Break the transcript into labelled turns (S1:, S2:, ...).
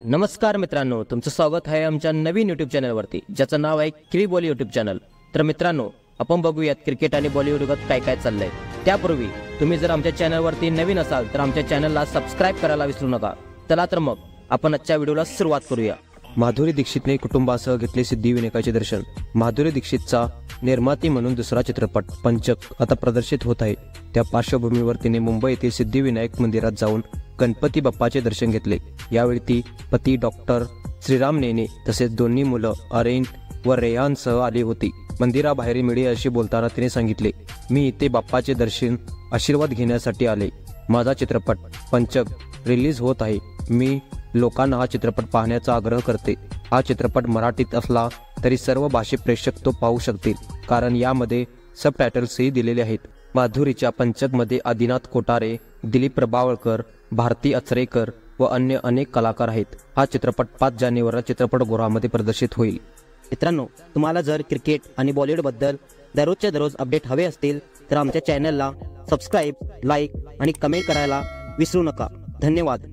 S1: नमस्कार मित्रांनो, तुमचं स्वागत आहे आमच्या नवीन यूट्यूब चॅनलवरती, ज्याचं नाव आहे क्री बॉली यूट्यूब चॅनल। तर मित्रांनो, आपण बघूयात क्रिकेट आणि बॉलिवूडवर काय काय चाललंय। त्यापूर्वी तुम्ही जर आमच्या चॅनलवरती नवीन असाल तर आमच्या चॅनलला सबस्क्राइब करायला विसरू नका। चला तर मग आपण आजच्या व्हिडिओला सुरुवात करूया। माधुरी दीक्षितने कुटुंबासह घेतले सिद्धिविनायकाचे दर्शन। माधुरी दीक्षितचा निर्माती म्हणून दुसरा चित्रपट पंचक आता प्रदर्शित होत आहे। त्या पार्श्वभूमीवर तिने मुंबई येथील सिद्धिविनायक मंदिरात जाऊन गणपती बाप्पाचे दर्शन घेतले। यावेळी ती पती डॉक्टर श्रीराम नेने तसेच दोन्ही मुलं अरेन व रेयानसह आली होती। मंदिराबाहेर मीडियाशी बोलताना तिने सांगितले, मी इथे बाप्पाचे दर्शन आशीर्वाद घेण्यासाठी आले। माझा चित्रपट पंचक रिलीज होत आहे। मी लोकांना हा चित्रपट पाहण्याचा आग्रह करते। हा चित्रपट मराठीत असला तरी सर्व भाषिक प्रेक्षक तो पाहू शकतील, कारण यामध्ये सबटायटल्सही दिलेले आहेत। माधुरीच्या पंचकमध्ये आदिनाथ कोठारे, दिलीप प्रभावळकर, भारती अचरेकर व अन्य अनेक कलाकार आहेत। हा चित्रपट 5 जानेवारीला चित्रपटगृहामध्ये प्रदर्शित होईल। मित्रांनो, तुम्हाला जर क्रिकेट आणि बॉलिवूड बद्दल दररोजच्या दररोज अपडेट हवे असतील तर आमच्या चॅनलला सबस्क्राइब, लाईक आणि कमेंट करायला विसरू नका। धन्यवाद।